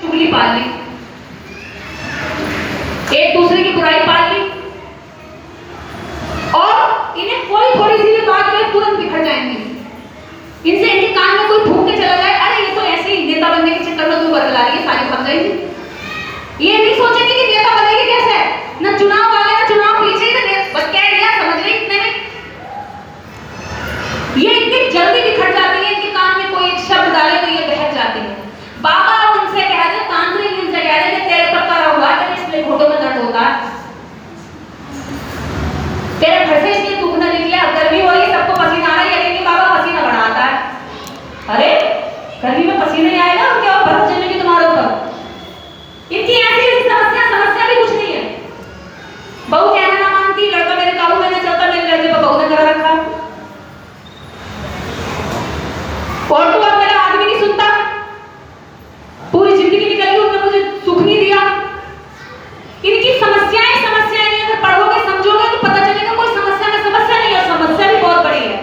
चुगली पाल ली, एक दूसरे की बुराई पाल ली, और इन्हें कोई थोड़ी सी भी बात करे तुरंत बिखर जाएंगी। इनसे इनके कान में कोई फूंक के चला जाए, अरे ये तो ऐसे ही नेता बनने के चक्कर में तू बदला रही है, सारी भाग जाएगी। ये नहीं सोचेंगे कि नेता बनेगी कैसे, ना चुनाव आगे ना चुनाव पीछे, बस क्या दिया समझ रही इतने में। ये इतनी जल्दी बिखर जाती है, इनके कान में कोई एक शब्द डाले तो ये बहक जाती है। बाबा उनसे कह दे, तांत्रिक उनसे कह दे कि तेरे पक्का हुआ तेरे इसलिए घोटों में दर्द होता है, तेरे घर से इसलिए दुख न निकला, गर्मी हो रही है सबको पसीना आ रहा है, लेकिन बाबा पसीना बढ़ाता है। अरे गर्मी में पसीना ही आएगा और क्या बर्फ जमेगी तुम्हारे ऊपर। इनकी ऐसी समस्या भी कुछ नहीं है। बहू कहना ना मानती, लड़का मेरे काबू में नहीं चलता, मेरे लड़के को बहू ने करा रखा, और तो और मेरा आदमी नहीं सुनता, पूरी जिंदगी निकल गई उन्होंने मुझे सुख नहीं दिया। इनकी समस्याएं नहीं, अगर पढ़ोगे समझोगे तो पता चलेगा कोई समस्या नहीं है, समस्या भी बहुत बड़ी है।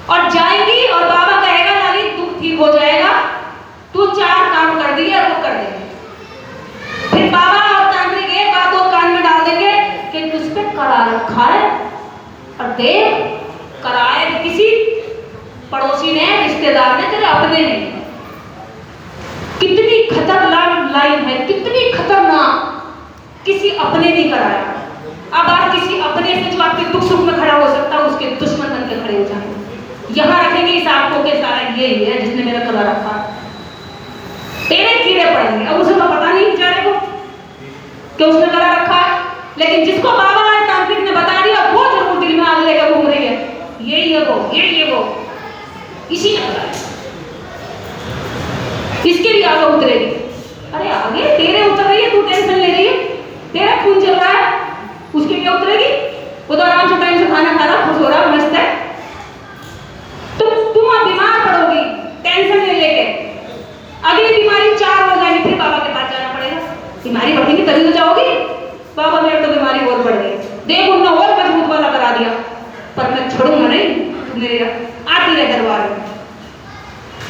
और जाएंगी और बाबा कहेगा लाली दुख ठीक हो जाएगा, तू 4 काम कर दिए और वो कर देंगे। फिर बाबा और तांत्रिक एक बात और कान में डाल देंगे कि तुझ पे करा रखा है, और देख कराए किसी पड़ोसी ने, रिश्तेदार ने, तेरे अपने ने। कितनी खतरनाक लाइन है, कितनी खतरनाक। किसी अपने नहीं कराया। अब आप किसी अपने से जो आपके दुख सुख में खड़ा हो सकता है उसके दुश्मन बन के खड़े हो जाएंगे। यहां रखेंगे इस आपको के सारा ये ही है जिसने मेरा करा रखा, तेरे कीड़े पड़ेंगे। अब उसे तो पता नहीं बेचारे को कि उसने करा रखा है, लेकिन जिसको बाबा और तांत्रिक ने बता दिया वो जरूर दिल में आग लेकर घूम रही है, यही है वो, यही है वो, इसी ने बताया, इसके लिए आगे उतरेगी। अरे आगे तेरे उतर रही है, तू टेंशन ले रही है, तेरा खून चल रहा है, उसके लिए उतरेगी। वो तो आराम से टाइम से खाना खा रहा, खुश हो रहा, मस्त है। तुम अब बीमार पड़ोगी टेंशन ले लेके, अगली बीमारी 4 हो जाएगी, फिर बाबा के पास जाना पड़ेगा। बीमारी बढ़ेगी तभी तो जाओगी। बाबा मेरे तो बीमारी और बढ़ गई, देख उन्होंने और मजबूत वाला करा दिया, पर मैं छोड़ूंगा नहीं, मेरे आती है दरबार में,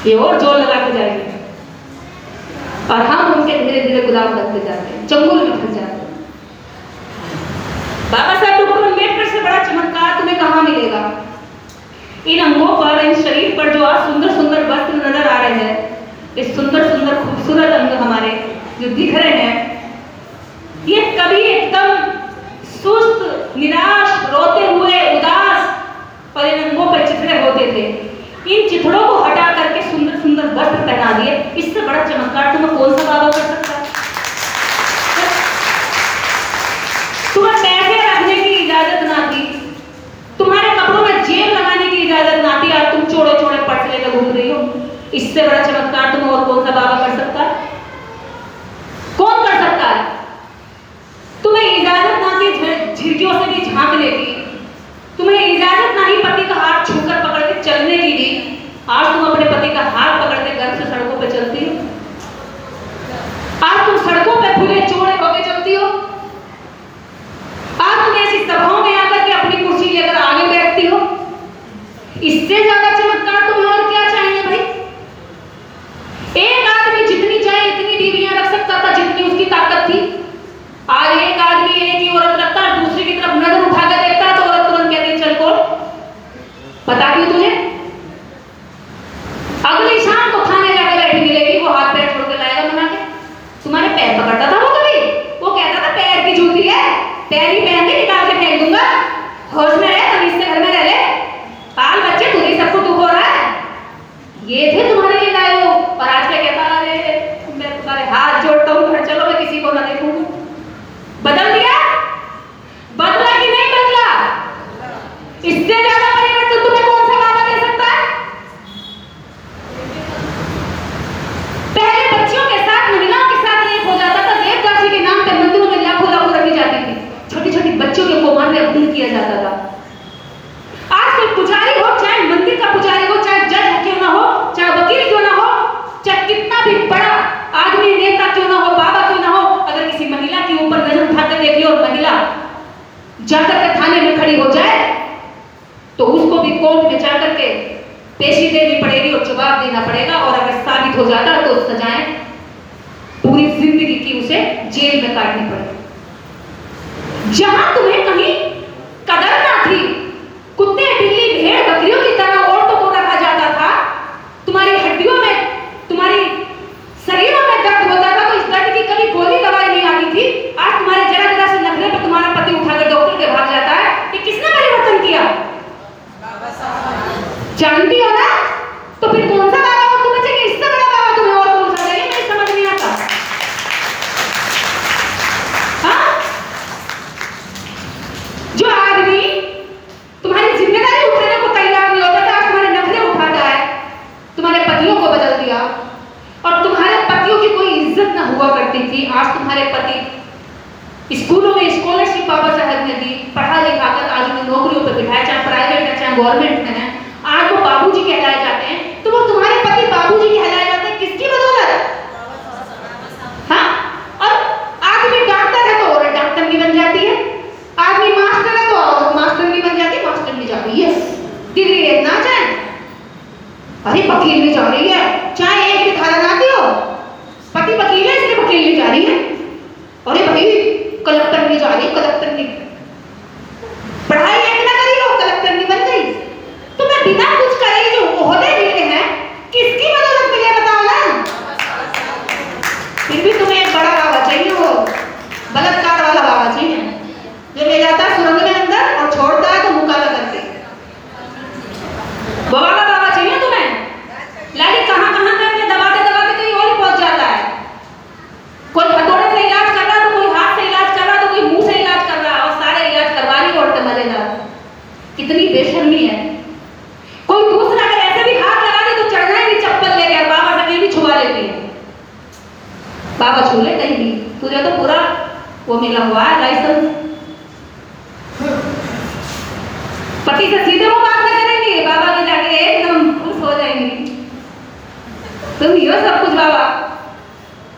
ये और जोर लगा के जाएगी, और हम उनके धीरे धीरे गुलाम बनते जाते हैं, चंगुल में फंस जाते हैं। बाबा साहब डॉक्टर अम्बेडकर से बड़ा चमत्कार तुम्हें कहाँ मिलेगा? इन अंगों पर, इन शरीर पर जो आज सुंदर सुंदर वस्त्र नजर आ रहे हैं, इस सुंदर सुंदर खूबसूरत अंग हमारे जो दिख रहे हैं, ये कभी एकदम सुस्त, निराश, रोते हुए, उदास और इन अंगों पर चिथड़े होते थे। इन चिथड़ों को हटा करके सुंदर सुंदर वस्त्र पहना दिए। इससे बड़ा चमत्कार तुम्हें कौन सा बाबा कर सकता है? तुम्हें पैसे रखने की इजाजत ना थी, तुम्हारे कपड़ों में जेब लगाने की इजाजत ना थी, और तुम चौड़े चौड़े पर्स लेकर घूम रही हो। इससे बड़ा चमत्कार तुम्हें और कौन सा बाबा कर सकता है? कौन कर सकता है? तुम्हें इजाजत ना थी झिड़कियों से भी झांकने की, तुम्हें इजाजत ना ही पति का हाथ छूकर पकड़ के चलने की दी, आज तुम अपने पति का हाथ पकड़ के घर से सड़कों पे चलती हो। आज तुम सड़कों पे खुले चौड़े होके चलती हो। आज तुम ऐसी सभाओं में आकर के अपनी कुर्सी लेकर आगे बैठती हो। इससे ज्यादा चमत्कार तुम्हें और क्या चाहिए भाई? एक आदमी जितनी चाहे इतनी बीवियां रख सकता था जितनी उसकी ताकत थी। आज एक आदमी एक ही औरत रखता है, दूसरी की तरफ नजर उठा कर देखता तो औरत तुरंत कहती है चल को बता क्यों तुझे। अगली शाम को खाने जाके बैठी मिलेगी, वो हाथ पैर छोड़ के लाएगा बना के। तुम्हारे पैर पकड़ता था वो कभी? वो कहता था पैर की जूती है, पैर ही पहन के निकाल के फेंक दूंगा, होश में रह, तमीज से घर में रह ले, बाल बच्चे तुझे सबको दुख हो रहा है। ये थे तुम्हारे लिए लाए वो, और आज क्या कहता अरे मैं तुम्हारे हाथ जोड़ता हूँ, घर चलो मैं किसी को ना देखूं। बदल दिया? बदला कि नहीं बदला? इससे ज्यादा परिवर्तन तुम्हें कौन सा बाबा दे सकता है? पहले बच्चियों के साथ, महिलाओं के साथ रेप हो जाता था, देवदासी के नाम पर मंदिरों में लाखों लाखों रखी जाती थी, छोटी छोटी बच्चियों के कोमान में खून किया जाता था। आज कोई पुजारी हो, चाहे मंदिर का पुजारी हो, चाहे जज क्यों ना हो, चाहे वकील क्यों ना हो, चाहे कितना भी बड़ा आदमी नेता क्यों ना हो, बाबा क्यों ना हो, अगर किसी महिला के ऊपर नजर उठाकर देख लियो और महिला जाकर के थाने में खड़ी हो जाए तो उसको भी कोर्ट में जाकर के पेशी देनी पड़ेगी और जवाब देना पड़ेगा, और अगर साबित हो जाता तो सजाएं काटनी पड़ी। जहां तुम्हें कहीं कदर ना थी, कुत्ते बिल्ली भेड़ बकरियों की तरह औरतों को रखा जाता था, तुम्हारी हड्डियों में तुम्हारी शरीरों में दर्द होता था तो इस दर्द की कभी गोली दवाई नहीं आती थी। आज तुम्हारे जरा जरा से नखरे पे तुम्हारा पति उठाकर डॉक्टर के भाग जाता है। ये किसने परिवर्तन किया? जानती हो ना? तो फिर कौन सा बाबा और तुम्हें चाहिए? इससे बड़ा बाबा तुम्हें और कौन सा चाहिए? मुझे समझ नहीं आता। हाँ? जो आदमी तुम्हारी जिम्मेदारी उठाने को तैयार नहीं होता था, आज तुम्हारे नखरे उठाता है, तुम्हारे पतियों को बदल दिया। और तुम्हारे पतियों की कोई इज्जत ना हुआ करती थी, आज तुम्हारे पति स्कूलों में स्कॉलरशिप बाबा साहब ने दी, पढ़ा लिखा कर आज उन्हें नौकरियों पर बिठाया, चाहे प्राइवेट है चाहे गवर्नमेंट में है। आज वो बाबूजी कहलाए जाते हैं। तो वो तुम्हारे पति बाबूजी कहलाए जाते हैं किसकी बदौलत? हाँ? और आदमी डॉक्टर है तो औरत डॉक्टर भी बन जाती है, आदमी मास्टर है तो औरत मास्टर भी बन जाती है, मास्टर भी जा रही है, डिग्री लेना चाहे, अरे वकील भी जा रही है, चाहे एक भी धारा ना दी हो, पति वकील है इसलिए वकील भी जा रही है, अरे भाई कलेक्टर भी जा रही है, कलेक्टर नहीं, पढ़ाई एक ना करी हो कलेक्टर नहीं बन गई। तो मैं बिना कुछ करे जो ओहदे मिले हैं किसकी बदौलत मिले बताओ ना? फिर भी तुम्हें एक बड़ा बाबा चाहिए, वो बलात्कार वाला बाबा चाहिए जो ले जाता है सुरंग में अंदर और छोड़ता है तो मुकाला करके। वो वाला बाबा चाहिए तुम्हें? लाली कहां कहां करके दबाते दबाते कहीं और ही पहुंच जाता है। कोई हथौड़े से इलाज कर रहा तो कोई हाथ से इलाज कर रहा तो कोई मुंह से इलाज कर रहा, और सारे इलाज करवा रही औरतें मजेदार। कितनी बेशर्मी है। कोई दूसरा अगर ऐसे भी हाथ लगा दे तो चढ़ना ही चप्पल लेकर बाबा से कहीं भी छुआ लेती है। बाबा छू ले कहीं भी, तुझे तो पूरा वो मिला हुआ है लाइसेंस। पति से सीधे वो बात नहीं करेंगे, बाबा के जाके एकदम खुश हो जाएंगे, तुम ही हो सब कुछ बाबा।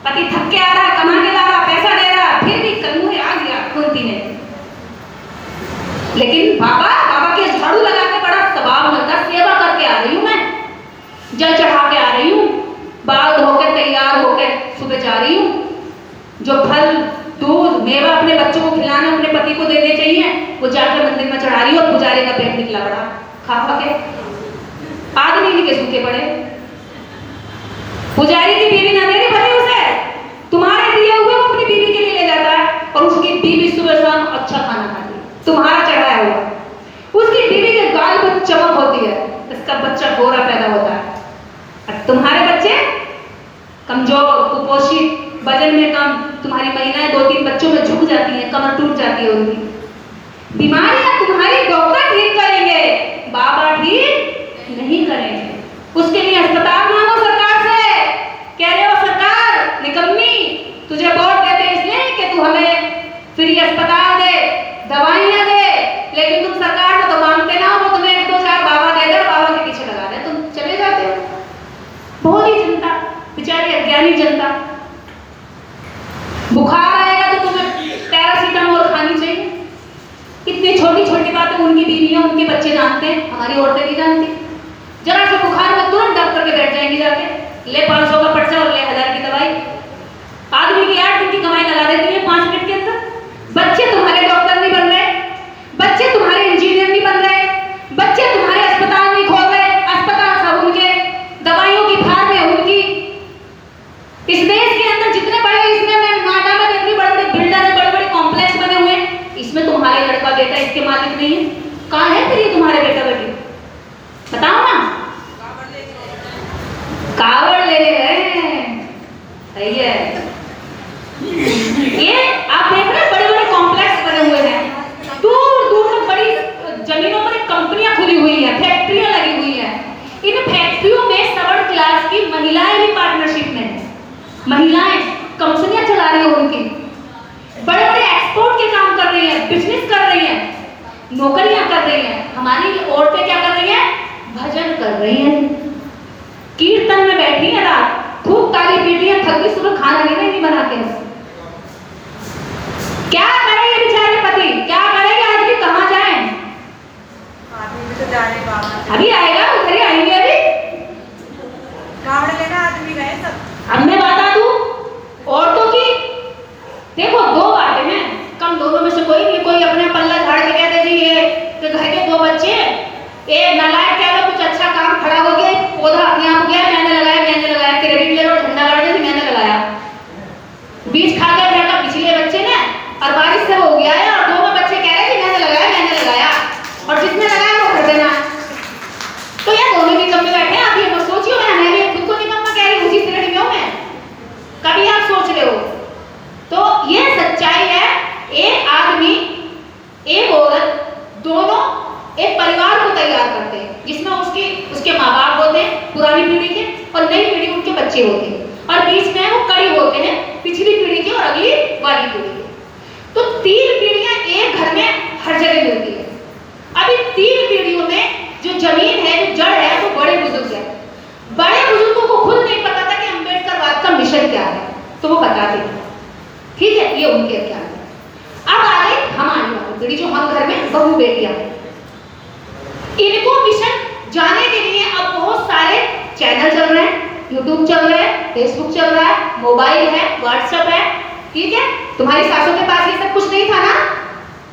पति थक के आ रहा, कमा के ला रहा, पैसा दे रहा, फिर भी कन्हू आ गया कुंती ने। लेकिन बाबा के झाड़ू लगा के बड़ा स्वभाव मिलता, सेवा करके आ रही हूँ मैं, जल चढ़ा के आ रही हूँ, बाल धो के तैयार होके सुबह जा रही हूँ। जो फल दूध मेवा अपने बच्चों को खिलाने अपने पति को देने चाहिए वो जाकर मंदिर में चढ़ा रही हो। पुजारी का पेट निकला बड़ा खा खा के, आदमी नहीं के सूखे पड़े। पुजारी की बीवी ना दे रही भले उसे, तुम्हारे दिए हुए वो अपनी बीवी के लिए ले जाता है और उसकी बीवी सुबह शाम अच्छा खाना खाती है, तुम्हारा चढ़ाया हुआ। उसकी बीवी के गाल पर चमक होती है, इसका बच्चा गोरा पैदा होता है, और तुम्हारे बच्चे कमजोर कुपोषित, वजन में कम, तुम्हारी महिलाएं 2-3 बच्चों में झुक जाती हैं, कमर टूट जाती है उनकी। बीमारियां तुम्हारी डॉक्टर ठीक करेंगे, बाबा ठीक नहीं करेंगे। उसके लिए अस्पताल मांगो सरकार से। कह रहे हो सरकार निकम्मी, तुझे वोट देते इसलिए कि तू हमें फ्री अस्पताल दे, दवाइयां दे, लेकिन तुम सरकार को तो मांगते ना हो, वो तुम्हें 1-2-4 बाबा दे दे, बाबा के पीछे लगा दे, तुम चले जाते हो। बहुत ही जनता बेचारी अज्ञानी जनता, बुखार आएगा तो तुम्हें पैरासीटामोल खानी चाहिए। इतनी छोटी छोटी बातें उनकी बीवियां उनके बच्चे जानते हैं, हमारी औरतें नहीं जानती। जरा से बुखार में तुरंत डॉक्टर के बैठ जाएंगी जाके, ले 500 का पर्चा और ले 1000 की दवाई। आदमी की 8 दिन की कमाई लगा देती है 5 मिनट के अंदर। बच्चे तुम्हारे डॉक्टर नहीं बन रहे, बच्चे तुम्हारे इंजीनियर नहीं बन रहे, बच्चे तुम्हारे अस्पताल नहीं खोल रहे, अस्पताल सब उनके, दवाइयों की फार्म है उनकी। इस देश के अंदर जितने बड़े, इसमें मैं नोएडा में इतने बड़े बिल्डर है, बड़े बड़े कॉम्प्लेक्स बने हुए हैं, इसमें तुम्हारे लड़का बेटा इसके मालिक नहीं है। कहाँ है फिर ये तुम्हारे बेटा बेटी? बताओ ना। कावड़ ले गए, सही है। ये आप देख रहे हैं बड़े बड़े कॉम्प्लेक्स बने हुए हैं, दूर दूर तक बड़ी जमीनों पर कंपनियां खुली हुई हैं, फैक्ट्रियां लगी हुई हैं। इन फैक्ट्रियों में सवर्ण क्लास की महिलाएं भी पार्टनरशिप में हैं, महिलाएं कंपनियां चला रही हैं उनकी, बड़े बड़े एक्सपोर्ट के काम कर रही हैं, बिजनेस कर रही हैं, नौकरियां कर रही हैं। हमारी औरतें क्या कर रही हैं? भजन कर रही हैं, कीर्तन में बैठी हैं, रात खूब ताली पीटी है, थक गई, सुबह खाना नहीं बना के। क्या करे ये बेचारे पति, क्या करेंगे? आदमी कहाँ जाए? आदमी तो जाने बाबा अभी आएगा, उधर ही आएंगे अभी। कावड़ लेना आदमी गए सब। अब मैं बता दूं औरतों की, देखो बच्चे होते हैं और बीच में वो कड़ी होते हैं, पिछली पीढ़ी की और अगली वाली पीढ़ी की। तो 3 पीढ़ियां एक घर में हर जगह मिलती है। अब इन 3 पीढ़ियों में जो जमीन है, जो जड़ है, वो बड़े बुजुर्ग है। बड़े बुजुर्गों को खुद नहीं पता था कि अम्बेडकरवाद का मिशन क्या है, तो वो बताते हैं, ठीक है, ये उनके क्या है। अब आ गई हमारी वाली पीढ़ी, जो हम घर में बहू बेटियां हैं। इनको मिशन जाने के लिए अब बहुत सारे चैनल चल रहे हैं, यूट्यूब चल रहा है, फेसबुक चल रहा है, मोबाइल है, व्हाट्सएप है, ठीक है। तुम्हारी सासों के पास ये सब कुछ नहीं था ना,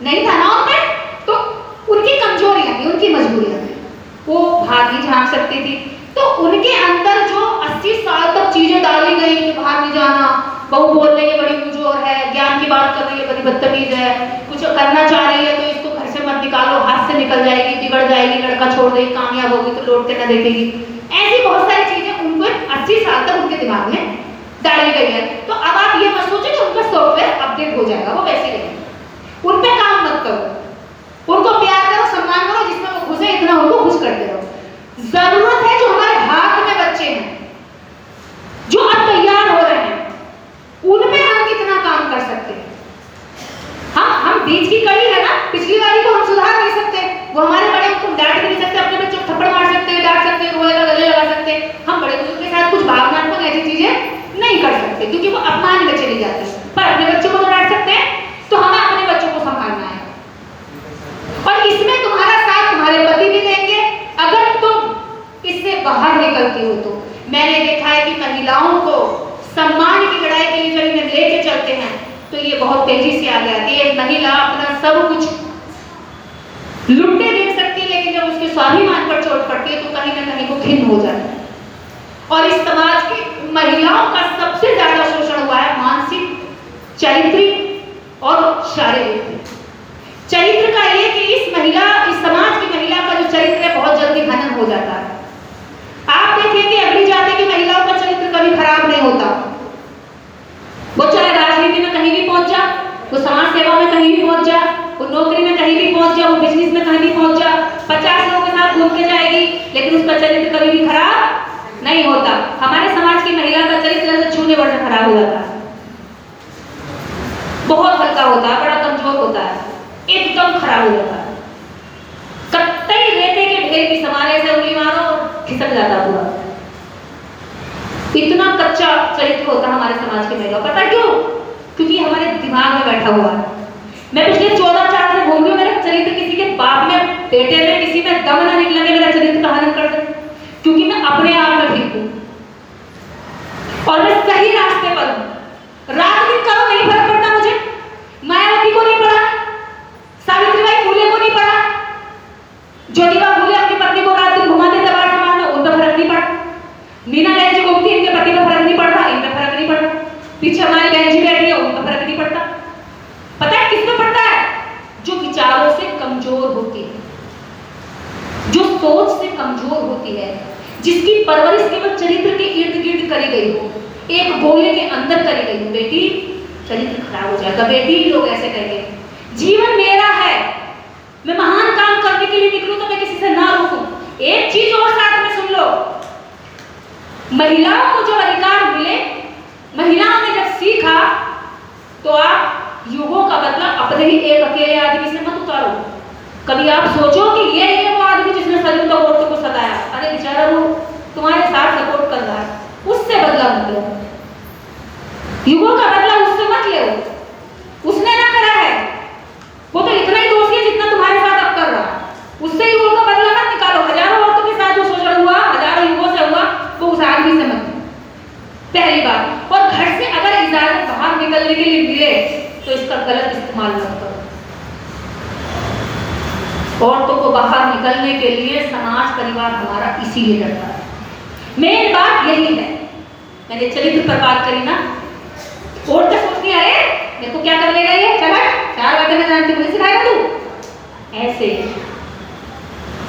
नहीं था ना उनमें, तो उनकी कमजोरियां थी, उनकी मजबूरियां थी, वो भाग ही झांक सकती थी। तो उनके अंदर जो 80 साल तक चीजें डाली गई कि बाहर नहीं जाना, बहू बोल रही है बड़ी कमजोर है, ज्ञान की बात कर रही है बड़ी बदतमीज है, कुछ करना चाह रही है तो इसको घर से मत निकालो, हाथ से निकल जाएगी, बिगड़ जाएगी, लड़का छोड़ देगी, कामयाब होगी तो लौट के न देखेगी, ऐसी बहुत सारी चीजें उनको 80 साल तक उनके दिमाग में डाली गई है। तो अब आप ये मत सोचो कि उनका सॉफ्टवेयर अपडेट हो जाएगा, वो वैसे ही रहेगा। उन पे काम मत करो, उनको प्यार करो, सम्मान करो, जिसमें वो खुश है इतना उनको खुश करते रहो। जरूरत है जो हमारे हाथ में बच्चे हैं, जो अब तैयार हो रहे हैं, उनमें हम कितना काम कर सकते हैं। हम बीच की कड़ी है ना, पिछली वाली को हम सुधार नहीं सकते, वो हमारे बड़े, उनको डांट भी नहीं सकते, अपने बच्चों को थप्पड़ मार सकते हैं, डांट सकते हैं, रोएगा गले लगा सकते हैं। हम बड़े बुजुर्ग के साथ कुछ भावनात्मक ऐसी चीजें नहीं कर सकते क्योंकि वो अपमान में चली जाती है, पर अपने बच्चों को तो डांट सकते हैं। तो हमें अपने बच्चों को संभालना है और इसमें तुम्हारा साथ तुम्हारे पति भी देंगे अगर तुम इससे बाहर निकलती हो। तो मैंने देखा है कि महिलाओं को सम्मान की लड़ाई के लिए जब इन्हें लेके चलते हैं तो ये बहुत तेजी से आगे आती है। महिला अपना सब कुछ लुटे देख सकती है, लेकिन जब उसके स्वाभिमान पर चोट पड़ती है तो कहीं ना कहीं वो खिन्न हो जाती है। और इस समाज की महिलाओं का सबसे ज्यादा शोषण हुआ है मानसिक, चारित्रिक और शारीरिक। चरित्र का ये कि इस समाज की महिला का जो चरित्र है बहुत जल्दी हनन हो जाता है। आप देखेंगे अगली जाति की महिलाओं का चरित्र कभी खराब नहीं होता, वो चाहे राजनीति में कहीं भी पहुंच जा, वो समाज सेवा में कहीं भी पहुंच जा, वो नौकरी में कहीं भी पहुंच जा, वो बिजनेस में कहीं भी पहुंच जा, 50 लोगों के साथ घूम के जाएगी, लेकिन उसका चरित्र कभी भी खराब नहीं होता। हमारे समाज की महिला का चरित्र से छूने पर खराब हो जाता है, बहुत हल्का होता है, बड़ा कमजोर होता है, एकदम खराब हो जाता है। कत्तई रेते के ढेर की समाने से उंगली मारो खिसक जाता पूरा, इतना कच्चा चरित्र होता है हमारे समाज की महिला। पता क्यों? क्योंकि हमारे दिमाग में बैठा हुआ है। मैं पिछले 14 साल से घूम रही हूँ, मेरा चरित्र किसी के बाप में, बेटे में, किसी में दम ना निकले मेरा चरित्र का हनन कर दे, क्योंकि मैं अपने आप में ठीक हूँ और मैं सही रास्ते पर हूँ। रात दिन करो नहीं फर्क पड़ता मुझे, मायावती को नहीं पड़ा, सावित्रीबाई फुले को नहीं पड़ा, ज्योतिबा फुले अपनी पत्नी को रात दिन घुमाते दरबार समाज में, उन पर फर्क नहीं पड़ा। मीना बहन जी घूमती, इनके पति पर फर्क नहीं पड़ रहा, इन पर फर्क नहीं पड़ रहा। पीछे हमारी बहन जी बैठी है, उन पर फर्क नहीं पड़ता। पता है किस पे पड़ता है? जो विचारों से कमजोर होती है, जो सोच से कमजोर होती है, जिसकी परवरिश केवल चरित्र के इर्द गिर्द करी गई हो, एक गोले के अंदर करी गई हो। बेटी चरित्र खराब हो जाएगा, बेटी लोग ऐसे कहेंगे। जीवन मेरा है, मैं महान काम करने के लिए निकलूं तो मैं किसी से ना रोकूं। एक चीज और साथ में सुन लो, महिलाओं को जो अधिकार मिले, महिलाओं ने जब सीखा, तो आप युगों का बदला अपने ही एक अकेले आदमी से मत उतारो। कभी आप सोचो कि ये वो आदमी जिसने सदियों तक औरतों को सताया, अरे बेचारा वो तुम्हारे साथ सपोर्ट कर रहा है, उससे बदला मत लो। युगों का बदला उससे मत ले, उसने ना करा है, वो तो इतना ही दोषी है जितना तुम्हारे साथ अब कर रहा है, उससे युगों का बदला मत निकालो। हजारों औरतों के साथ जो शोषण हुआ, हजारों युगों से हुआ, वो उस आदमी से मत, पहली बात। और घर से अगर इजाजत बाहर निकलने के लिए मिले तो इसका गलत इस्तेमाल मत करो। औरतों को बाहर निकलने के लिए समाज परिवार हमारा इसीलिए डरता है। मेन बात यही है, मैंने चरित्र पर बात करी ना, औरतें सोचती है अरे मेरे को क्या कर लेगा ये, चला 4 बातें मैं जानती, मुझे सिखाएगा तू। ऐसे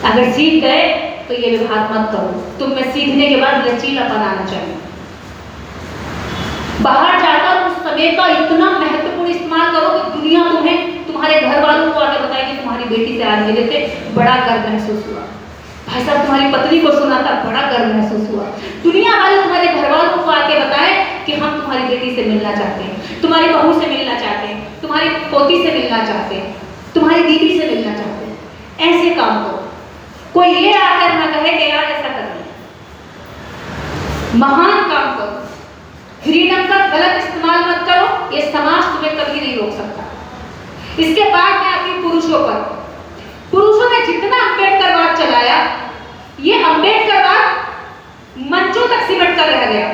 अगर सीख गए तो ये विभाग मत करो, तुम में सीखने के बाद लचीलापन आना चाहिए। बाहर जाकर उस समय का इतना महत्वपूर्ण इस्तेमाल करो कि दुनिया तुम्हें, तुम्हारे घर वालों को आगे बताए कि तुम्हारी बेटी से आज मिले थे, बड़ा गर्व महसूस हुआ। भाई साहब तुम्हारी पत्नी को सुना था, बड़ा गर्व महसूस हुआ। दुनिया वाले तुम्हारे घर वालों को आके बताए कि हम तुम्हारी बेटी से मिलना चाहते हैं, तुम्हारी बहू से मिलना चाहते हैं, तुम्हारी पोती से मिलना चाहते हैं, तुम्हारी दीदी से मिलना चाहते हैं। ऐसे काम करो, कोई ये आकर ना कहे कि यार ऐसा कर दिया। महान काम करो, फ्रीडम का गलत इस्तेमाल मत करो, ये समाज तुम्हें कभी नहीं रोक सकता। इसके बाद मैं आती पुरुषों पर। पुरुषों ने जितना अम्बेडकरवाद चलाया, ये अम्बेडकरवाद मंचों तक सिमट कर रह गया,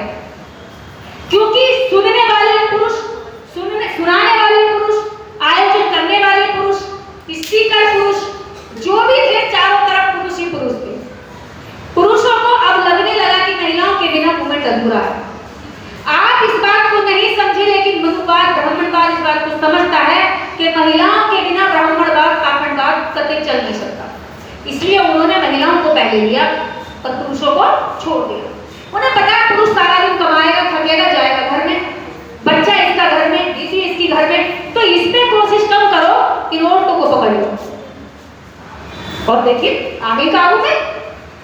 क्योंकि सुनने वाले पुरुष, सुनाने वाले पुरुष, आयोजन करने वाले पुरुष, स्पीकर पुरुष, जो भी थे चारों तरफ पुरुष ही पुरुष थे। पुरुषों को अब लगने लगा कि महिलाओं के बिना मूवमेंट अधूरा है। आप इस बात को नहीं समझे, लेकिन मनुवाद, ब्राह्मणवाद इस बात को समझता है कि महिलाओं के बिना ब्राह्मणवाद, पाखंडवाद कतई चल नहीं सकता। इसलिए उन्होंने महिलाओं को पहले लिया और पुरुषों को छोड़ दिया। उन्हें पता है पुरुष सारा दिन कमाएगा, थकेगा, जाएगा घर में, बच्चा इसका घर में, बीवी इसकी घर में, तो इस पे कोशिश कम करो इन औरतों को पकड़ लो। और देखिए आगे का आगू में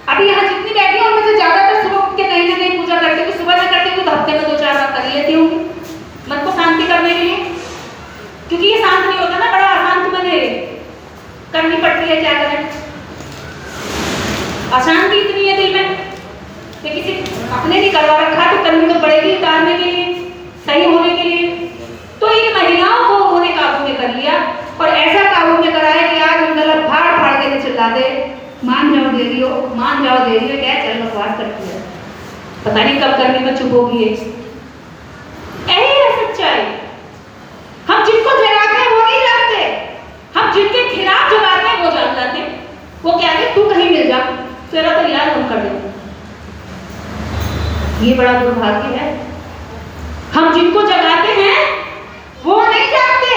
अभी यहाँ जितनी बैठी हूँ उनमें से ज्यादातर सुबह उठ के कहीं ना कहीं पूजा करती हूँ। सुबह ना करती हूँ तो हफ्ते में 2-4 बार कर लेती हूँ मन को शांति करने के लिए, क्योंकि ये शांत नहीं होता ना, बड़ा अशांत मन है, करनी पड़ती है, क्या करें, अशांति इतनी है दिल में कि किसी अपने नहीं करवा रखा तो करनी तो पड़ेगी, उतारने के लिए, सही होने के लिए। तो इन महिलाओं को उन्होंने काबू में कर लिया और ऐसा काबू में कराया कि आज उन गलत फाड़ फाड़ के चिल्ला दे, मान जाओ दे रही हो, मान जाओ दे रही हो, क्या चल बकवास करती है, पता नहीं कब करने में चुप होगी। यही है सच्चाई। हम जिनको जगाते हैं वो नहीं जानते, हम जिनके खिलाफ जगाते हैं वो जान जाते हैं। वो कहते तू कहीं मिल जा, तेरा तो इलाज हम कर देंगे। ये बड़ा दुर्भाग्य है। हम जिनको जगाते हैं वो नहीं जानते,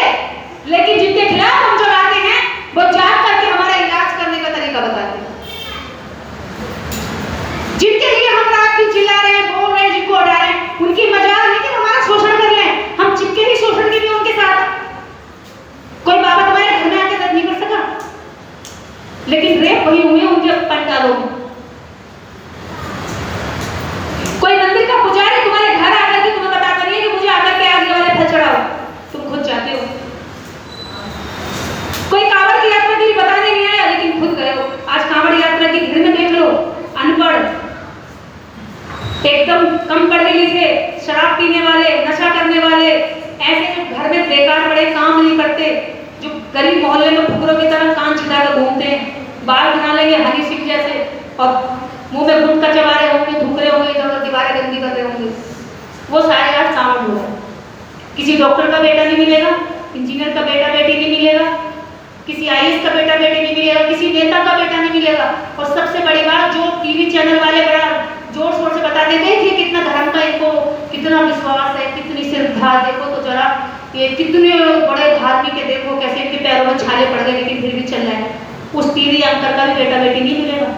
लेकिन जिनके खिलाफ हम जगाते हैं वो जान करके हमारा इलाज करने का तरीका बताते हैं। जिनके लिए हम रात दिन चिल्ला रहे हैं, बोल रहे हैं, जिनको उड़ा रहे हैं, उनकी मजाल नहीं कि हमारा शोषण कर लें, हम चिपके भी शोषण के भी उनके साथ। कोई बाबा तुम्हारे घर में आके दर्द नहीं कर सका, लेकिन रेप वही हुए उनके पंडालों में। कोई मंदिर का पुजारी तुम्हारे घर आकर के तुम्हें बताता नहीं है कि मुझे आकर के आज ये वाले फल चढ़ाओ, तुम खुद जाते हो। कोई कांवड़ की यात्रा के लिए बताने नहीं आया, लेकिन खुद गए हो। आज कांवड़ यात्रा की भीड़ में देख लो, अनपढ़, एकदम कम पढ़े लिखे, शराब पीने वाले, नशा करने वाले, ऐसे जो घर में बेकार पड़े काम नहीं करते, जो गरीब मोहल्ले में फुकरों की तरह कान छिटाकर घूमते हैं, बाल बना लेंगे हनी सिंह जैसे और मुंह में गुटखा चबा रहे होंगे, थूक रहे होंगे, इधर उधर दीवारें गंदी कर रहे होंगे, वो सारे आज कांवड़ हो रहे हैं। किसी डॉक्टर का बेटा नहीं मिलेगा, इंजीनियर का बेटा बेटी नहीं मिलेगा, किसी आईएएस का बेटा बेटी नहीं मिलेगा, किसी नेता का बेटा नहीं मिलेगा। और सबसे बड़ी बात, जो टीवी चैनल वाले बड़ा जोर शोर से बताते थे कि कितना धर्म का इनको कितना विश्वास है, कितनी श्रद्धा, देखो तो जरा ये कितने बड़े धार्मिक है, देखो कैसे इनके पैरों में छाले पड़ गए, लेकिन फिर भी चल रहा है। उस टीवी एंकर का भी बेटा बेटी नहीं मिलेगा।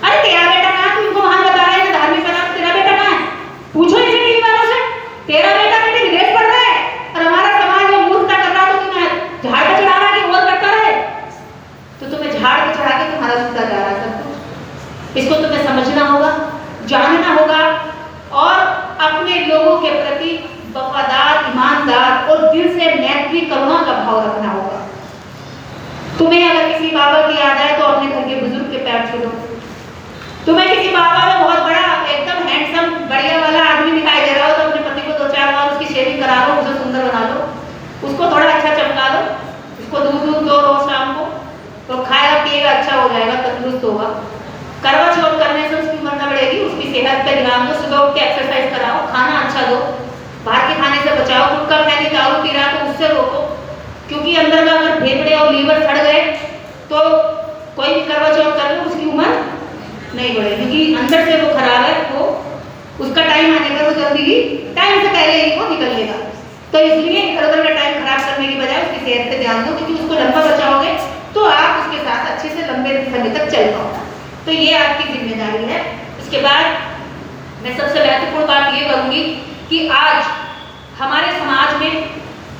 अरे तेरा बेटा कहाँ, तुमको वहां बता रहे हैं धार्मिक का, तेरा बेटा कहाँ है, पूछो इसे टीवी वालों से। तेरा बेटा बेटी विदेश पढ़ रहा है और हमारा समाज वो मूर्खता कर रहा, तो तुम्हें झाड़ पे चढ़ा रहा कि और करता रहे, तो तुम्हें झाड़ पे चढ़ा के तुम्हारा सुनता जा रहा है सब कुछ। इसको तुम्हें समझना होगा, जानना होगा और अपने लोगों के प्रति वफादार, ईमानदार और दिल से मैत्री, करुणा का भाव रखना होगा। तुम्हें अगर किसी बाबा की याद आए तो अपने घर के बुजुर्ग के पैर छू दो। तुम्हें किसी बाबा में बहुत बड़ा एकदम हैंडसम बढ़िया वाला आदमी दिखाई दे रहा हो तो अपने पति को 2-4 बार उसकी शेविंग करा लो, उसे सुंदर बना लो, उसको थोड़ा अच्छा चमका लो, उसको दूध दो रोज शाम को, तो खाएगा पिएगा, अच्छा हो जाएगा, तंदुरुस्त होगा। करवा चौथ करने से उसकी उम्र न बढ़ेगी, उसकी सेहत पे ध्यान दो, सुबह उठ के एक्सरसाइज कराओ, खाना अच्छा दो, बाहर के खाने से बचाओ, गुटखा खैनी दारू पी रहा तो उससे रोको, क्योंकि अंदर का अगर फेफड़े और लीवर सड़ गए तो कोई भी करवा चौथ कर लो उसकी उम्र नहीं बढ़ेगी, क्योंकि अंदर से वो खराब है, वो उसका टाइम आने का वो जल्दी ही टाइम से पहले ही वो निकल लेगा। तो इसलिए इधर उधर का टाइम खराब करने की बजाय उसकी सेहत पे ध्यान दो, क्योंकि उसको लंबा बचाओगे तो आप उसके साथ अच्छे से लंबे समय तक चल पाओगे। तो ये आपकी जिम्मेदारी है। इसके बाद मैं सबसे महत्वपूर्ण बात ये करूंगी कि आज हमारे समाज में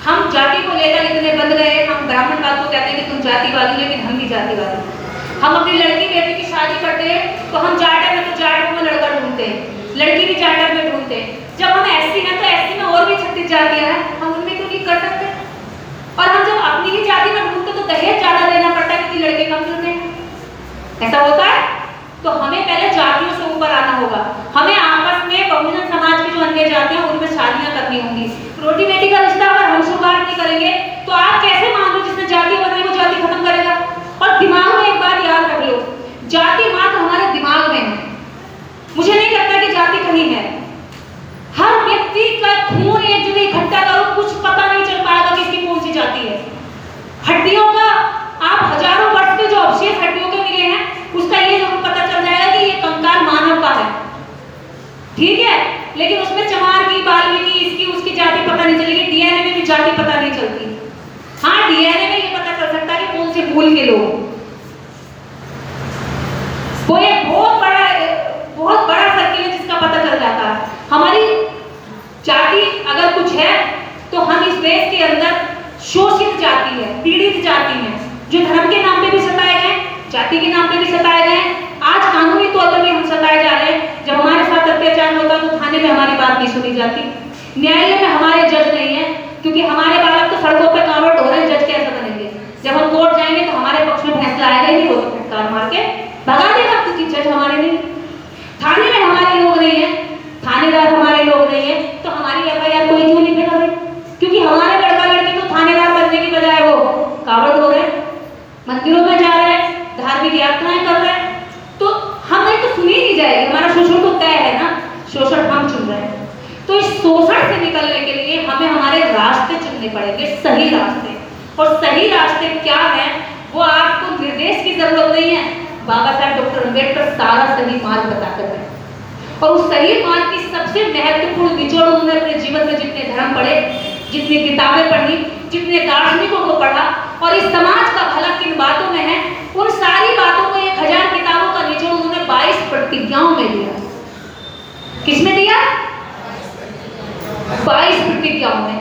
हम जाति को लेकर इतने बंध गए, हम ब्राह्मणवाद को कहते हैं कि तुम जातिवादी, लेकिन हम भी जातिवादी। हम अपनी लड़की बेटी की शादी करते हैं तो हम जाटर में तो जाटों में लड़का ढूंढते हैं, लड़की भी जाटर में ढूंढते हैं। जब हम एससी हैं तो एससी में और भी 36 जातियां हैं, हम उनमें क्यों नहीं कर सकते? और हम जब अपनी ही जाति में ढूंढते तो दहेज ज्यादा देना पड़ता है क्योंकि लड़के कम मिलते हैं। ऐसा होता है। तो हमें पहले जातियों से ऊपर आना होगा। हमें आपस में बहुजन समाज की जो अन्य जातियां उनमें शादियां करनी होंगी। रोटी बेटी का रिश्ता अगर हम शुरुआत नहीं करेंगे तो आप कैसे मान लो जिसने जाति बनाई वो जाति खत्म करेगा? और दिमाग में एक बात याद रख लो, जाति मात्र हमारे दिमाग में है। मुझे नहीं लगता कि जाति कहीं है। हर व्यक्ति का खून एक जगह इकट्ठा करो, कुछ पता नहीं चल पाएगा कि इसकी कौन सी जाति है। हड्डियों का आप हजारों वर्ष के जो अवशेष हड्डियों के मिले हैं उसका ये जरूर पता चल जाएगा कि ये कंकाल मानव का है, ठीक है। लेकिन उसमें चमार की, वाल्मीकि, इसकी उसकी जाति पता नहीं चलेगी। डीएनए में भी जाति पता नहीं चलती। हाँ, डीएनए में ये पता चल सकता है कि कौन से मूल के लोग। वो एक बहुत बड़ा सर्किल है जिसका पता चल जाता है। हमारी जाति अगर कुछ है तो हम इस देश के अंदर शोषित जाति है, पीड़ित जाति है, जो धर्म के नाम पे भी सताए गए, जाति के नाम पे भी सताए गए। आज कानूनी तौर पर भी हम सताए जा रहे हैं। जब हमारे साथ अत्याचार होता तो थाने में हमारी बात नहीं सुनी जाती, न्यायालय में हमारे जज नहीं है, क्योंकि हमारे बालक तो सड़कों पे कांवड़ ढो रहे हैं, जज कैसे बनेंगे? जब हम कोर्ट जाएंगे तो हमारे पक्ष में फैसला आएगा ही नहीं, वो तो फटकार मार के भगा देगा क्योंकि जज हमारे नहीं। थाने में हमारे लोग नहीं है, थानेदार हमारे लोग नहीं है, तो हमारी एफआईआर कोई क्यों लिखेगा भाई? क्योंकि हमारे लड़का लड़की तो थानेदार बनने की बजाय वो कांवड़ ढो रहे हैं, मंदिरों में जा रहे हैं, धार्मिक यात्राएं कर रहे हैं। तो हमें तो सुनी नहीं जाएगी, हमारा शोषण तो तय है ना, शोषण हम चुन रहे हैं। तो इस शोषण से निकलने के लिए हमें हमारे रास्ते चुनने पड़ेंगे, सही रास्ते। और सही रास्ते क्या है वो आपको निर्देश की जरूरत नहीं है, बाबा साहब डॉक्टर अम्बेडकर सारा सही मार्ग बताकर गए। और उस सही मार्ग की सबसे महत्वपूर्ण निचोड़ उन्होंने अपने जीवन में जितने धर्म पढ़े, जितनी किताबें पढ़ी, जितने दार्शनिकों को पढ़ा और इस समाज का भला किन बातों में है, उन सारी बातों को 1000 किताबों का निचोड़ उन्होंने 22 प्रतिज्ञाओं में दिया। किसमें दिया? 22 प्रतिज्ञाओं में।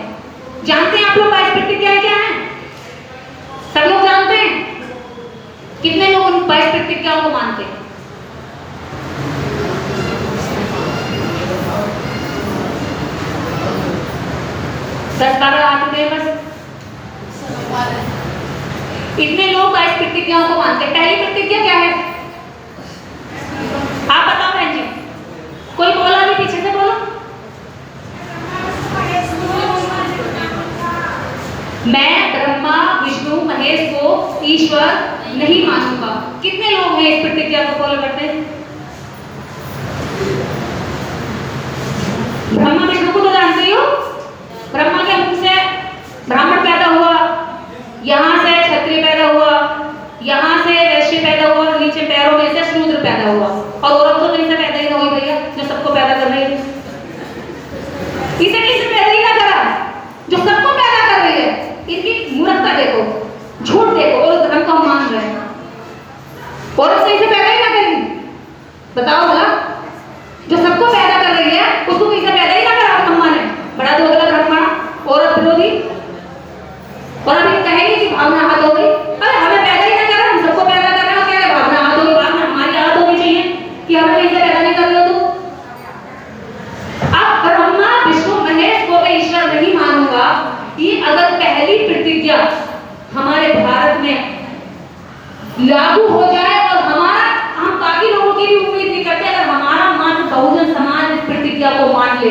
जानते हैं आप लोग 22 प्रतिज्ञाएं क्या हैं? सब लोग जानते हैं? कितने लोग उन 22 प्रतिज्ञाओं को मानते हैं? दस 12 हाथ उठे बस। इतने लोग 22 प्रतिज्ञाओं को मानते हैं। पहली प्रतिज्ञा क्या है? आप बताओ बहन जी, कोई बोला नहीं, पीछे से बोलो। मैं ब्रह्मा विष्णु महेश को ईश्वर नहीं मानूंगा। कितने लोग हैं इस प्रतिज्ञा को फॉलो करते हैं? ब्रह्मा विष्णु को तो जानते हो, ब्रह्मा के मुख से ब्राह्मण पैदा हुआ, यहाँ से क्षत्रिय पैदा हुआ, यहाँ से वैश्य पैदा हुआ, नीचे पैरों में से शूद्र पैदा हुआ। और औरत तो कहीं से पैदा ही ना हुई भैया, जो सबको पैदा कर रही है। इसे किसी पैदा ही ना करा, जो सबको पैदा कर रही है। इनकी मूर्खता देखो, झूठ देखो, और धर्म को हम मान रहे हैं। औरत सही से पैदा ही ना करेगी, बताओ भला। जो सबको पैदा कर रही है उसको कहीं से पैदा ही ना करा, हम माने। बड़ा दोगला धर्म माना, औरत विरोधी। और अभी कहेंगे कि भावना हाथ हो गई। अरे हमें पैदा ही ना कर रहे, हम सबको पैदा कर रहे हो, क्या भावना हाथ होगी? भावना हमारी हाथ होनी चाहिए कि हमें कहीं से पैदा नहीं कर रहे हो तुम। अब ब्रह्मा विष्णु महेश को मैं ईश्वर नहीं मानूंगा, ये अगर पहली प्रतिज्ञा हमारे भारत में लागू हो जाए और हम बाकी लोगों की भी उम्मीद नहीं करते, अगर हमारा मात्र बहुजन समाज इस प्रतिज्ञा को मान ले